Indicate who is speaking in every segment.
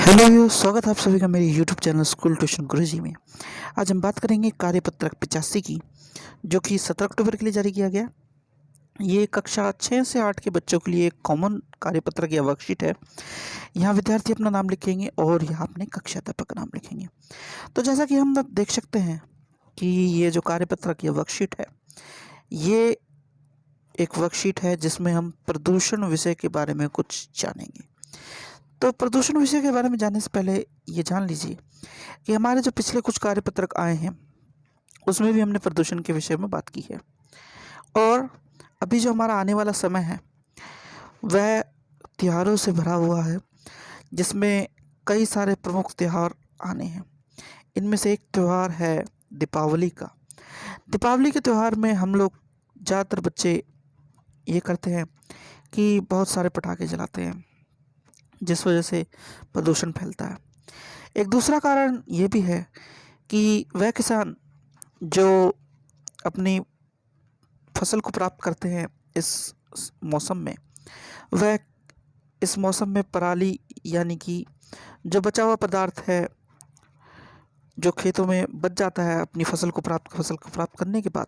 Speaker 1: Hello, स्वागत है आप सभी का मेरे यूट्यूब चैनल स्कूल ट्यूशन गुरुजी में। आज हम बात करेंगे कार्यपत्रक 85 की, जो कि 17 अक्टूबर के लिए जारी किया गया। ये कक्षा 6 से 8 के बच्चों के लिए एक कॉमन कार्यपत्रक या वर्कशीट है। यहाँ विद्यार्थी अपना नाम लिखेंगे और यहाँ अपने कक्षा अध्यापक का नाम लिखेंगे। तो जैसा कि हम देख सकते हैं कि ये जो कार्यपत्रक या वर्कशीट है, ये एक वर्कशीट है जिसमें हम प्रदूषण विषय के बारे में कुछ जानेंगे। तो प्रदूषण विषय के बारे में जानने से पहले ये जान लीजिए कि हमारे जो पिछले कुछ कार्यपत्रक आए हैं उसमें भी हमने प्रदूषण के विषय में बात की है। और अभी जो हमारा आने वाला समय है वह त्योहारों से भरा हुआ है, जिसमें कई सारे प्रमुख त्यौहार आने हैं। इनमें से एक त्यौहार है दीपावली का। दीपावली के त्यौहार में हम लोग ज़्यादातर बच्चे ये करते हैं कि बहुत सारे पटाखे जलाते हैं, जिस वजह से प्रदूषण फैलता है। एक दूसरा कारण ये भी है कि वह किसान जो अपनी फसल को प्राप्त करते हैं इस मौसम में, वह इस मौसम में पराली यानी कि जो बचा हुआ पदार्थ है जो खेतों में बच जाता है अपनी फसल को प्राप्त करने के बाद,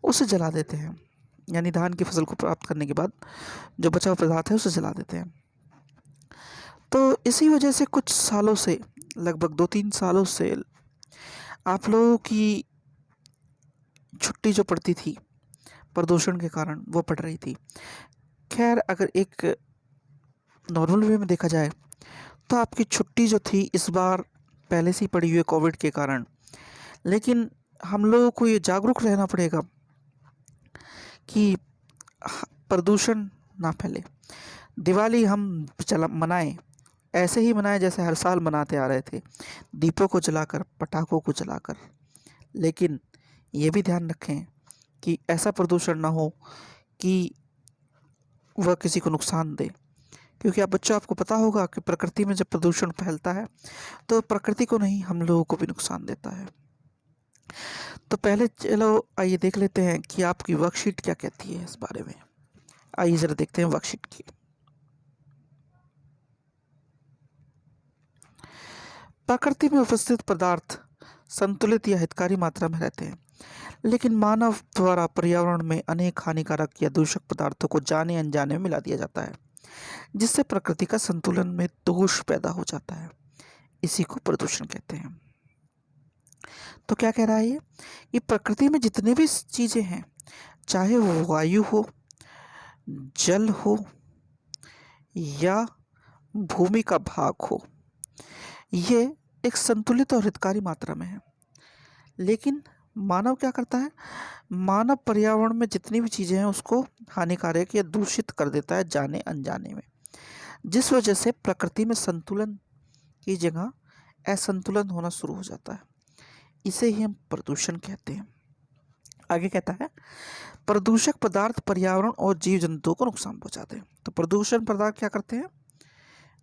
Speaker 1: उसे जला देते हैं। यानी धान की फसल को प्राप्त करने के बाद जो बचा हुआ पदार्थ है उसे जला देते हैं। तो इसी वजह से कुछ सालों से, लगभग 2-3 सालों से, आप लोगों की छुट्टी जो पड़ती थी प्रदूषण के कारण वो पड़ रही थी। खैर, अगर एक नॉर्मल वे में देखा जाए तो आपकी छुट्टी जो थी इस बार पहले से ही पड़ी हुई है कोविड के कारण। लेकिन हम लोगों को ये जागरूक रहना पड़ेगा कि प्रदूषण ना फैले। दिवाली हम मनाएं, ऐसे ही मनाएं जैसे हर साल मनाते आ रहे थे, दीपों को जलाकर, पटाखों को जलाकर। लेकिन ये भी ध्यान रखें कि ऐसा प्रदूषण ना हो कि वह किसी को नुकसान दे, क्योंकि आपको पता होगा कि प्रकृति में जब प्रदूषण फैलता है तो प्रकृति को नहीं, हम लोगों को भी नुकसान देता है। तो पहले चलो आइए देख लेते हैं कि आपकी वर्कशीट क्या कहती है इस बारे में। आइए ज़रा देखते हैं वर्कशीट की। प्रकृति में उपस्थित पदार्थ संतुलित या हितकारी मात्रा में रहते हैं, लेकिन मानव द्वारा पर्यावरण में अनेक हानिकारक या दूषक पदार्थों को जाने अनजाने में मिला दिया जाता है, जिससे प्रकृति का संतुलन में दोष पैदा हो जाता है। इसी को प्रदूषण कहते हैं। तो क्या कह रहा है ये कि प्रकृति में जितने भी चीज़ें हैं, चाहे वो वायु हो, जल हो या भूमि का भाग हो, ये एक संतुलित और हितकारी मात्रा में है। लेकिन मानव क्या करता है? मानव पर्यावरण में जितनी भी चीज़ें हैं उसको हानिकारक या दूषित कर देता है जाने अनजाने में, जिस वजह से प्रकृति में संतुलन की जगह असंतुलन होना शुरू हो जाता है। इसे ही हम प्रदूषण कहते हैं। आगे कहता है, प्रदूषक पदार्थ पर्यावरण और जीव जंतुओं को नुकसान पहुंचाते हैं। तो प्रदूषण पदार्थ क्या करते हैं?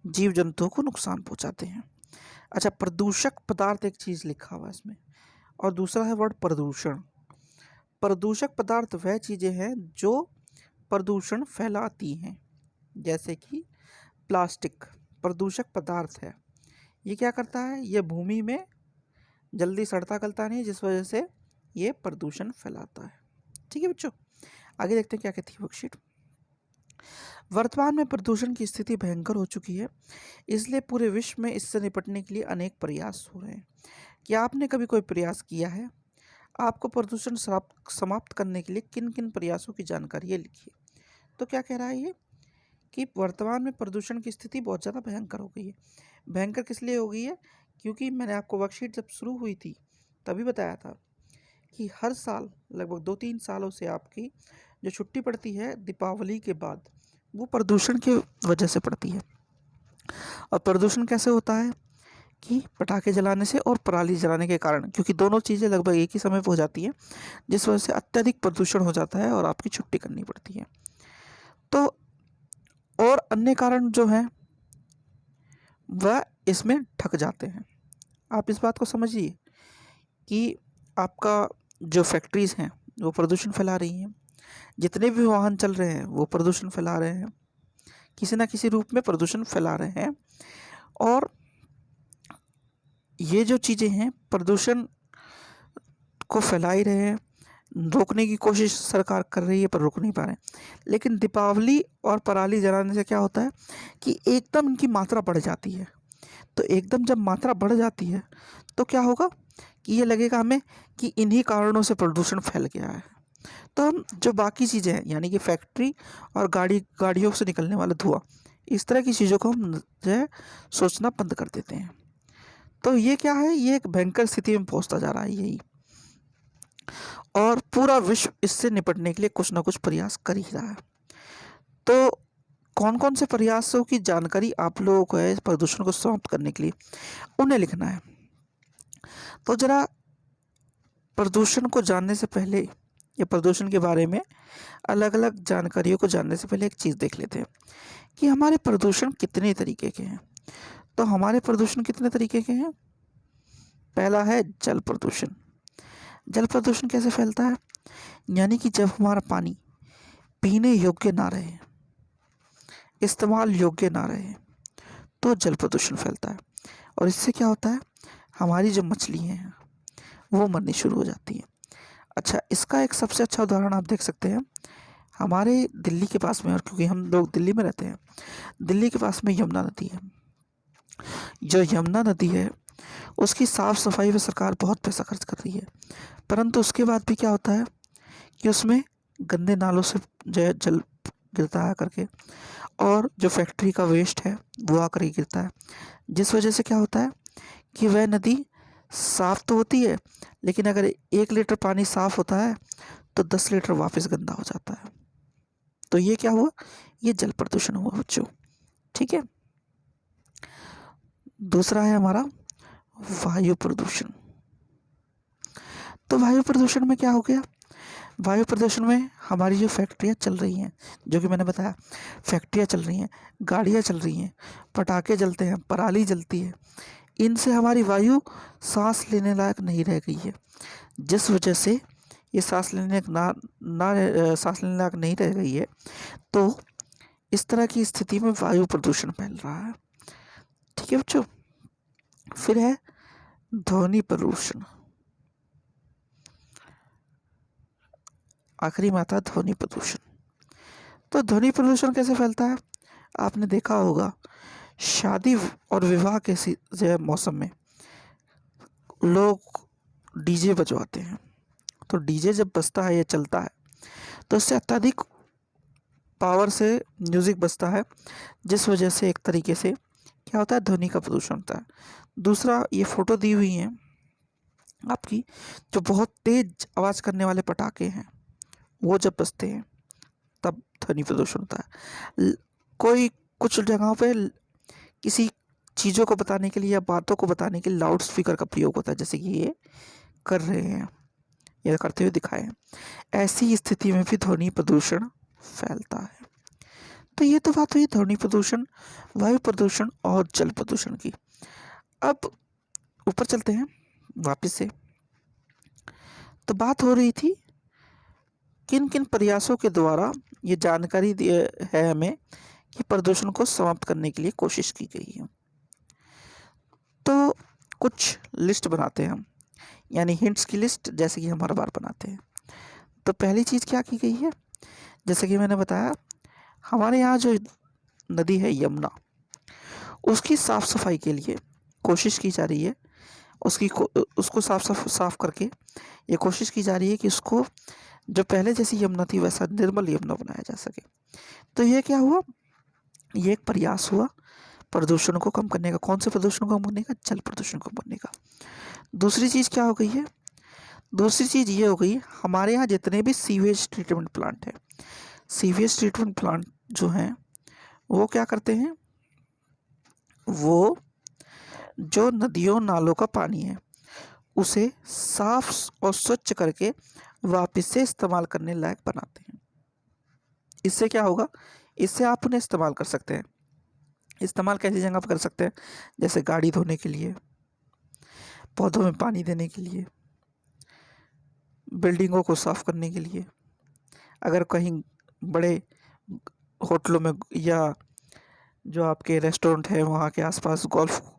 Speaker 1: जीव जंतुओं को नुकसान पहुंचाते हैं। अच्छा, प्रदूषक पदार्थ एक चीज़ लिखा हुआ है इसमें, और दूसरा है वर्ड प्रदूषण। प्रदूषक पदार्थ वह चीज़ें हैं जो प्रदूषण फैलाती हैं, जैसे कि प्लास्टिक प्रदूषक पदार्थ है। ये क्या करता है? ये भूमि में जल्दी सड़ता गलता नहीं, जिस वजह से ये प्रदूषण फैलाता है। ठीक है बच्चों, आगे देखते हैं क्या कहती है वर्कशीट। वर्तमान में प्रदूषण की स्थिति भयंकर हो चुकी है, इसलिए पूरे विश्व में इससे निपटने के लिए अनेक प्रयास हो रहे हैं। क्या आपने कभी कोई प्रयास किया है? आपको प्रदूषण समाप्त करने के लिए किन किन प्रयासों की जानकारी है, लिखिए। तो क्या कह रहा है ये कि वर्तमान में प्रदूषण की स्थिति बहुत ज़्यादा भयंकर हो गई है। भयंकर किस लिए हो गई है? क्योंकि मैंने आपको वर्कशीट जब शुरू हुई थी तभी बताया था कि हर साल लगभग 2-3 सालों से आपकी जो छुट्टी पड़ती है दीपावली के बाद, वो प्रदूषण की वजह से पड़ती है। और प्रदूषण कैसे होता है कि पटाखे जलाने से और पराली जलाने के कारण, क्योंकि दोनों चीज़ें लगभग एक ही समय पर हो जाती हैं, जिस वजह से अत्यधिक प्रदूषण हो जाता है और आपकी छुट्टी करनी पड़ती है। तो और अन्य कारण जो हैं वह इसमें ढक जाते हैं। आप इस बात को समझिए कि आपका जो फैक्ट्रीज़ हैं वो प्रदूषण फैला रही हैं, जितने भी वाहन चल रहे हैं वो प्रदूषण फैला रहे हैं, किसी ना किसी रूप में प्रदूषण फैला रहे हैं। और ये जो चीज़ें हैं प्रदूषण को फैला ही रहे हैं, रोकने की कोशिश सरकार कर रही है पर रोक नहीं पा रहे हैं। लेकिन दीपावली और पराली जलाने से क्या होता है कि एकदम इनकी मात्रा बढ़ जाती है। तो एकदम जब मात्रा बढ़ जाती है तो क्या होगा कि ये लगेगा हमें कि इन्हीं कारणों से प्रदूषण फैल गया है। तो हम जो बाकी चीज़ें हैं यानी कि फैक्ट्री और गाड़ियों से निकलने वाला धुआं, इस तरह की चीज़ों को हम जो है सोचना बंद कर देते हैं। तो ये क्या है, ये एक भयंकर स्थिति में पहुंचता जा रहा है यही, और पूरा विश्व इससे निपटने के लिए कुछ ना कुछ प्रयास कर ही रहा है। तो कौन कौन से प्रयासों की जानकारी आप लोगों को है इस प्रदूषण को समाप्त करने के लिए, उन्हें लिखना है। तो ज़रा प्रदूषण को जानने से पहले या प्रदूषण के बारे में अलग अलग जानकारियों को जानने से पहले एक चीज़ देख लेते हैं कि हमारे प्रदूषण कितने तरीके के हैं। तो हमारे प्रदूषण कितने तरीके के हैं। पहला है जल प्रदूषण। जल प्रदूषण कैसे फैलता है, यानी कि जब हमारा पानी पीने योग्य ना रहे, इस्तेमाल योग्य ना रहे, तो जल प्रदूषण फैलता है। और इससे क्या होता है, हमारी जो मछलियाँ हैं वो मरनी शुरू हो जाती हैं। अच्छा, इसका एक सबसे अच्छा उदाहरण आप देख सकते हैं हमारे दिल्ली के पास में, और क्योंकि हम लोग दिल्ली में रहते हैं, दिल्ली के पास में यमुना नदी है। जो यमुना नदी है उसकी साफ़ सफाई पे सरकार बहुत पैसा खर्च कर रही है, परंतु उसके बाद भी क्या होता है कि उसमें गंदे नालों से जो है जल गिरता है करके, और जो फैक्ट्री का वेस्ट है वो आकर के गिरता है, जिस वजह से क्या होता है कि वह नदी साफ़ तो होती है, लेकिन अगर 1 लीटर पानी साफ़ होता है तो 10 लीटर वापस गंदा हो जाता है। तो ये क्या हुआ, ये जल प्रदूषण हुआ बच्चों। ठीक है। दूसरा है हमारा वायु प्रदूषण। तो वायु प्रदूषण में क्या हो गया, वायु प्रदूषण में हमारी जो फैक्ट्रियाँ चल रही हैं, जो कि मैंने बताया फैक्ट्रियाँ चल रही हैं, गाड़ियाँ चल रही हैं, पटाखे जलते हैं, पराली जलती है, इनसे हमारी वायु सांस लेने लायक नहीं रह गई है, जिस वजह से ये सांस लेने सांस लेने लायक नहीं रह गई है। तो इस तरह की स्थिति में वायु प्रदूषण फैल रहा है। ठीक है बच्चों। फिर है ध्वनि प्रदूषण। आखिरी में आता है ध्वनि प्रदूषण। तो ध्वनि प्रदूषण कैसे फैलता है, आपने देखा होगा शादी और विवाह के जो मौसम में लोग डीजे बजवाते हैं। तो डीजे जब बजता है या चलता है तो इससे अत्यधिक पावर से म्यूज़िक बजता है, जिस वजह से एक तरीके से क्या होता है, ध्वनि का प्रदूषण होता है। दूसरा, ये फ़ोटो दी हुई है आपकी, जो बहुत तेज़ आवाज़ करने वाले पटाखे हैं वो जब बजते हैं तब ध्वनि प्रदूषण होता है। कोई कुछ जगहों पे किसी चीज़ों को बताने के लिए या बातों को बताने के लिए लाउड स्पीकर का प्रयोग होता है, जैसे कि ये कर रहे हैं या करते हुए दिखाए हैं। ऐसी स्थिति में भी ध्वनि प्रदूषण फैलता है। तो ये तो बात हुई ध्वनि प्रदूषण, वायु प्रदूषण और जल प्रदूषण की। अब ऊपर चलते हैं वापस से। तो बात हो रही थी किन किन प्रयासों के द्वारा ये जानकारी है हमें कि प्रदूषण को समाप्त करने के लिए कोशिश की गई है। तो कुछ लिस्ट बनाते हैं हम, यानी हिंट्स की लिस्ट, जैसे कि हम हर बार बनाते हैं। तो पहली चीज़ क्या की गई है, जैसे कि मैंने बताया हमारे यहाँ जो नदी है यमुना, उसकी साफ़ सफाई के लिए कोशिश की जा रही है। उसको साफ करके ये कोशिश की जा रही है कि उसको जो पहले जैसी यमुना थी वैसा निर्मल यमुना बनाया जा सके। तो ये क्या हुआ, ये एक प्रयास हुआ प्रदूषण को कम करने का। कौन से प्रदूषण को कम करने का, जल प्रदूषण को कम करने का। दूसरी चीज़ क्या हो गई है, दूसरी चीज़ ये हो गई हमारे यहाँ जितने भी सीवेज ट्रीटमेंट प्लांट है, सीवेज ट्रीटमेंट प्लांट जो हैं वो क्या करते हैं, वो जो नदियों नालों का पानी है उसे साफ और स्वच्छ करके वापस से इस्तेमाल करने लायक बनाते हैं। इससे क्या होगा, इससे आप उन्हें इस्तेमाल कर सकते हैं। इस्तेमाल कैसी जगह पर कर सकते हैं, जैसे गाड़ी धोने के लिए, पौधों में पानी देने के लिए, बिल्डिंगों को साफ करने के लिए, अगर कहीं बड़े होटलों में या जो आपके रेस्टोरेंट है वहाँ के आसपास गोल्फ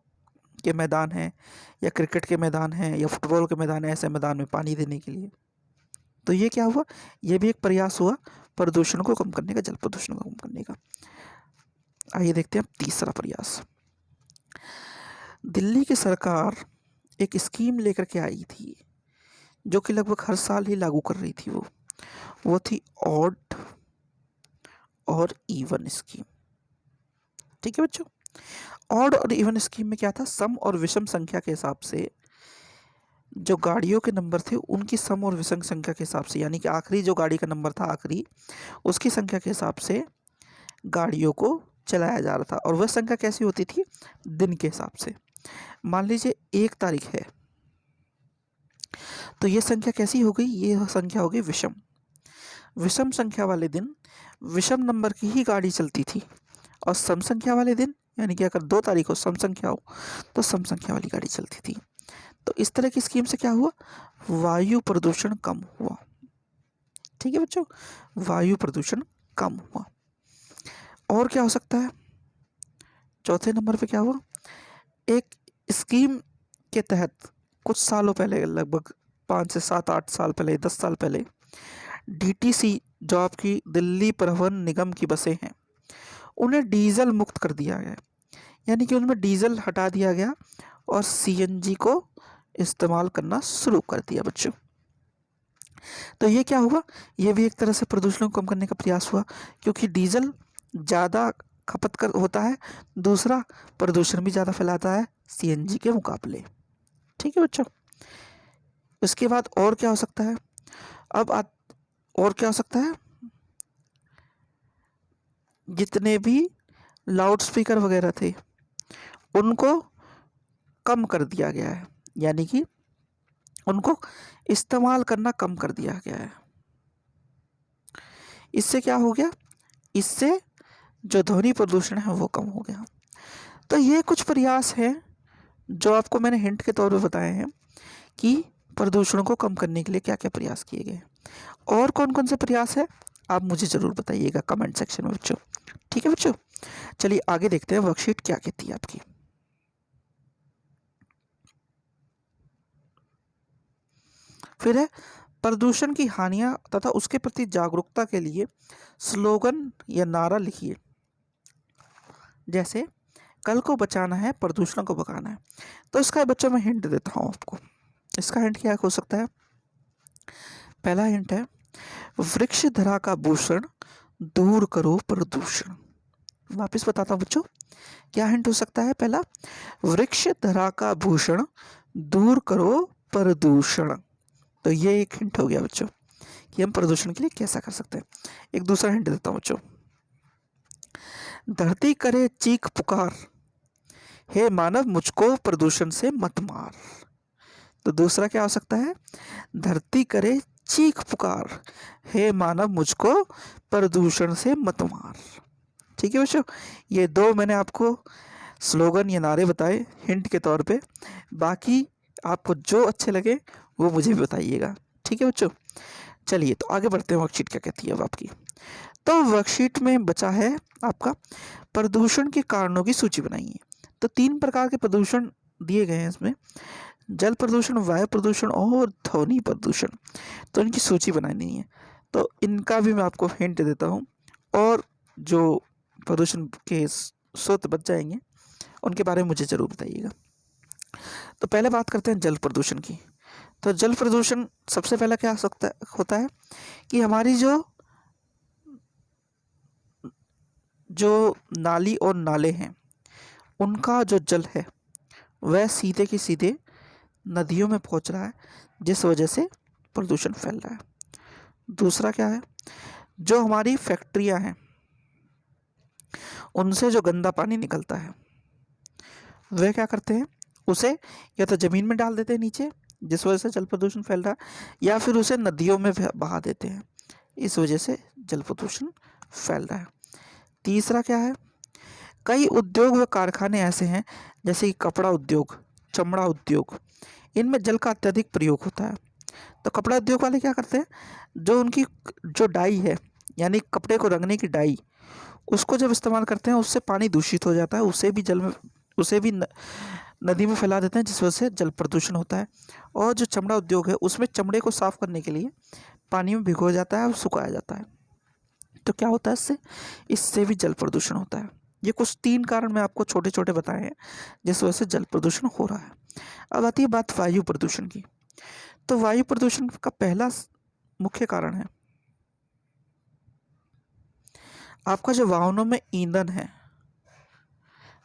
Speaker 1: के मैदान हैं या क्रिकेट के मैदान हैं या फुटबॉल के मैदान हैं, ऐसे मैदान में पानी देने के लिए। तो ये क्या हुआ, ये भी एक प्रयास हुआ प्रदूषण को कम करने का, जल प्रदूषण को कम करने का। आइए देखते हैं अब तीसरा प्रयास। दिल्ली की सरकार एक स्कीम लेकर के आई थी जो कि लगभग हर साल ही लागू कर रही थी। वो थी ऑड और इवन स्कीम। ठीक है बच्चों, ऑड और इवन स्कीम में क्या था, सम और विषम संख्या के हिसाब से जो गाड़ियों के नंबर थे उनकी सम और विषम संख्या के हिसाब से, यानी कि आखिरी जो गाड़ी का नंबर था आखिरी, उसकी संख्या के हिसाब से गाड़ियों को चलाया जा रहा था। और वह संख्या कैसी होती थी, दिन के हिसाब से। मान लीजिए 1 तारीख है तो ये संख्या कैसी हो गई, ये संख्या हो गई विषम। विषम संख्या वाले दिन विषम नंबर की ही गाड़ी चलती थी, और सम संख्या वाले दिन, यानी कि अगर 2 तारीख हो, सम संख्या हो, तो सम संख्या वाली गाड़ी चलती थी। तो इस तरह की स्कीम से क्या हुआ, वायु प्रदूषण कम हुआ। ठीक है बच्चों, वायु प्रदूषण कम हुआ। और क्या हो सकता है, चौथे नंबर पे क्या हुआ, एक स्कीम के तहत कुछ सालों पहले, लगभग 5 से 7-8 साल पहले, 10 साल पहले, डीटीसी जो आपकी दिल्ली परिवहन निगम की बसें हैं, उन्हें डीजल मुक्त कर दिया गया, यानी कि उनमें डीजल हटा दिया गया और सीएनजी को इस्तेमाल करना शुरू कर दिया बच्चों। तो ये क्या हुआ, ये भी एक तरह से प्रदूषण को कम करने का प्रयास हुआ, क्योंकि डीजल ज़्यादा खपत कर होता है, दूसरा प्रदूषण भी ज़्यादा फैलाता है सीएनजी के मुकाबले। ठीक है बच्चों, इसके बाद और क्या हो सकता है, और क्या हो सकता है, जितने भी लाउड स्पीकर वगैरह थे उनको कम कर दिया गया है, यानी कि उनको इस्तेमाल करना कम कर दिया गया है। इससे क्या हो गया, इससे जो ध्वनि प्रदूषण है वो कम हो गया। तो ये कुछ प्रयास हैं जो आपको मैंने हिंट के तौर पे बताए हैं कि प्रदूषण को कम करने के लिए क्या क्या प्रयास किए गए। और कौन कौन से प्रयास है आप मुझे ज़रूर बताइएगा कमेंट सेक्शन में बच्चों। ठीक है बच्चों, चलिए आगे देखते हैं वर्कशीट क्या कहती है आपकी। फिर है प्रदूषण की हानियां तथा उसके प्रति जागरूकता के लिए स्लोगन या नारा लिखिए। जैसे कल को बचाना है, प्रदूषण को भगाना है। तो इसका बच्चों मैं हिंट देता हूँ आपको। इसका हिंट क्या हो सकता है, पहला हिंट है वृक्ष धरा का भूषण, दूर करो प्रदूषण। वापस बताता हूँ बच्चों, क्या हिंट हो सकता है, पहला वृक्ष धरा का भूषण, दूर करो प्रदूषण। तो ये एक हिंट हो गया बच्चों कि हम प्रदूषण के लिए कैसा कर सकते हैं। एक दूसरा हिंट देता हूँ बच्चों, धरती करे चीख पुकार, हे मानव मुझको प्रदूषण से मत मार। तो दूसरा क्या हो सकता है, धरती करे चीख पुकार, हे मानव मुझको प्रदूषण से मत मार। ठीक है बच्चों, ये 2 मैंने आपको स्लोगन या नारे बताए हिंट के तौर पे। बाकी आपको जो अच्छे लगे वो मुझे भी बताइएगा। ठीक है बच्चों, चलिए तो आगे बढ़ते हैं, वर्कशीट क्या कहती है अब आपकी। तो वर्कशीट में बचा है आपका प्रदूषण के कारणों की सूची बनाइए। तो 3 प्रकार के प्रदूषण दिए गए हैं इसमें, जल प्रदूषण, वायु प्रदूषण और ध्वनि प्रदूषण। तो इनकी सूची बनानी है। तो इनका भी मैं आपको हिंट देता हूँ, और जो प्रदूषण के स्रोत बच जाएंगे उनके बारे में मुझे ज़रूर बताइएगा। तो पहले बात करते हैं जल प्रदूषण की। तो जल प्रदूषण सबसे पहला क्या होता है कि हमारी जो नाली और नाले हैं उनका जो जल है वह सीधे के सीधे नदियों में पहुंच रहा है, जिस वजह से प्रदूषण फैल रहा है। दूसरा क्या है, जो हमारी फैक्ट्रियां हैं उनसे जो गंदा पानी निकलता है वह क्या करते हैं, उसे या तो ज़मीन में डाल देते हैं नीचे, जिस वजह से जल प्रदूषण फैल रहा है, या फिर उसे नदियों में बहा देते हैं, इस वजह से जल प्रदूषण फैल रहा है। तीसरा क्या है, कई उद्योग व कारखाने ऐसे हैं जैसे कि कपड़ा उद्योग, चमड़ा उद्योग, इनमें जल का अत्यधिक प्रयोग होता है। तो कपड़ा उद्योग वाले क्या करते हैं, जो उनकी जो डाई है, यानी कपड़े को रंगने की डाई, उसको जब इस्तेमाल करते हैं उससे पानी दूषित हो जाता है, उसे भी नदी में फैला देते हैं, जिस वजह से जल प्रदूषण होता है। और जो चमड़ा उद्योग है उसमें चमड़े को साफ करने के लिए पानी में भिगोया जाता है और सुखाया जाता है। तो क्या होता है इससे भी जल प्रदूषण होता है। ये कुछ 3 कारण मैं आपको छोटे छोटे बताए हैं जिस वजह से जल प्रदूषण हो रहा है। अब आती है बात वायु प्रदूषण की। तो वायु प्रदूषण का पहला मुख्य कारण है आपका जो वाहनों में ईंधन है,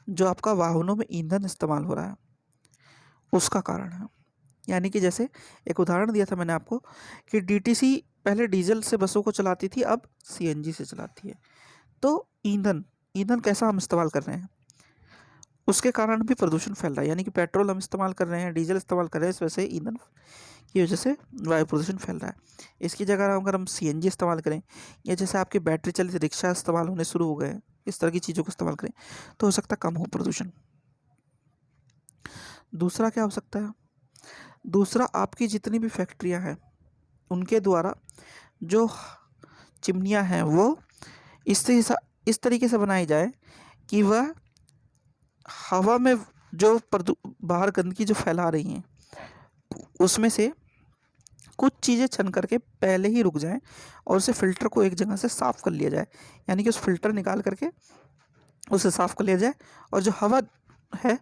Speaker 1: जो आपका वाहनों में ईंधन इस्तेमाल हो रहा है उसका कारण है। यानी कि जैसे एक उदाहरण दिया था मैंने आपको कि डीटीसी पहले डीजल से बसों को चलाती थी, अब सीएनजी से चलाती है। तो ईंधन कैसा हम इस्तेमाल कर रहे हैं उसके कारण भी प्रदूषण फैल रहा है। यानी कि पेट्रोल हम इस्तेमाल कर रहे हैं, डीजल इस्तेमाल कर रहे हैं, इस वजह से ईंधन की वजह से वायु प्रदूषण फैल रहा है। इसकी जगह अगर हम सीएनजी इस्तेमाल करें या जैसे आपके बैटरी चालित रिक्शा इस्तेमाल होने शुरू हो गए हैं, इस तरह की चीज़ों को इस्तेमाल करें तो हो सकता है कम हो प्रदूषण। दूसरा क्या हो सकता है, दूसरा आपकी जितनी भी फैक्ट्रियां हैं उनके द्वारा जो चिमनियां हैं वो इस तरीके से बनाई जाए कि वह हवा में जो बाहर गंदगी जो फैला रही हैं उसमें से कुछ चीज़ें छन करके पहले ही रुक जाएं और उसे फिल्टर को एक जगह से साफ़ कर लिया जाए। यानी कि उस फिल्टर निकाल करके उसे साफ़ कर लिया जाए और जो हवा है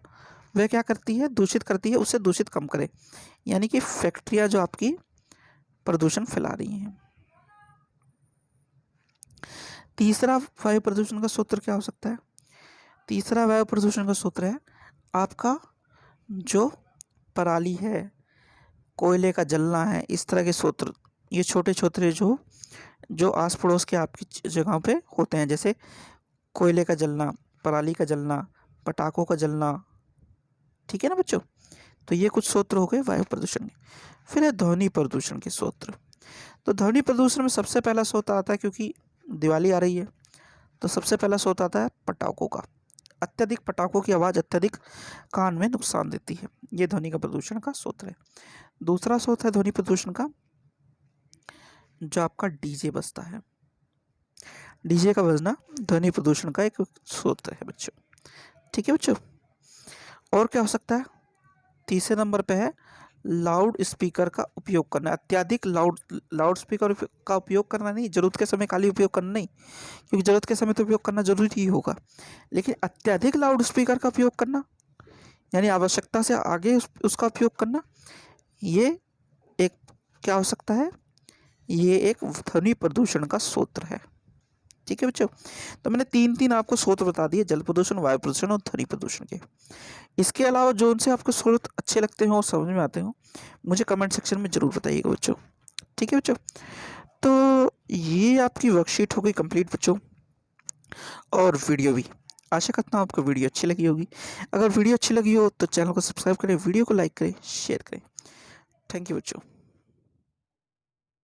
Speaker 1: वह क्या करती है, दूषित करती है, उससे दूषित कम करे। यानी कि फैक्ट्रियाँ जो आपकी प्रदूषण फैला रही हैं। तीसरा वायु प्रदूषण का सूत्र क्या हो सकता है, तीसरा वायु प्रदूषण का सूत्र है आपका जो पराली है, कोयले का जलना है, इस तरह के सूत्र। ये छोटे छोटे जो आस पड़ोस के आपकी जगहों पे होते हैं, जैसे कोयले का जलना, पराली का जलना, पटाखों का जलना, ठीक है ना बच्चों। तो ये कुछ सूत्र हो गए वायु प्रदूषण के। फिर है ध्वनि प्रदूषण के सूत्र। तो ध्वनि प्रदूषण में सबसे पहला सूत्र आता है, क्योंकि दिवाली आ रही है तो सबसे पहला सूत्र आता है पटाखों का। अत्यधिक पटाखों की आवाज़ अत्यधिक कान में नुकसान देती है, ये ध्वनि का प्रदूषण का सूत्र है। दूसरा सूत्र है ध्वनि प्रदूषण का जो आपका डीजे बजता है, डीजे का बजना ध्वनि प्रदूषण का एक सूत्र है बच्चों, ठीक है बच्चों। और क्या हो सकता है, तीसरे नंबर पे है लाउड स्पीकर का उपयोग करना। अत्यधिक लाउड स्पीकर का उपयोग करना नहीं, जरूरत के समय खाली उपयोग करना नहीं, क्योंकि जरूरत के समय तो उपयोग करना जरूरी ही होगा, लेकिन अत्यधिक लाउड स्पीकर का उपयोग करना यानी आवश्यकता से आगे उसका उपयोग करना, ये एक क्या हो सकता है, ये एक ध्वनि प्रदूषण का सूत्र है, ठीक है बच्चों। तो मैंने तीन आपको सूत्र बता दिए, जल प्रदूषण, वायु प्रदूषण और ध्वनि प्रदूषण के। इसके अलावा जो उनसे आपको सूत्र अच्छे लगते हो और समझ में आते हो मुझे कमेंट सेक्शन में ज़रूर बताइएगा बच्चों, ठीक है बच्चों। तो ये आपकी वर्कशीट हो गई कंप्लीट बच्चों, और वीडियो भी। आशा करता हूँ आपको वीडियो अच्छी लगी होगी। अगर वीडियो अच्छी लगी हो तो चैनल को सब्सक्राइब करें, वीडियो को लाइक करें, शेयर करें। थैंक यू बच्चों।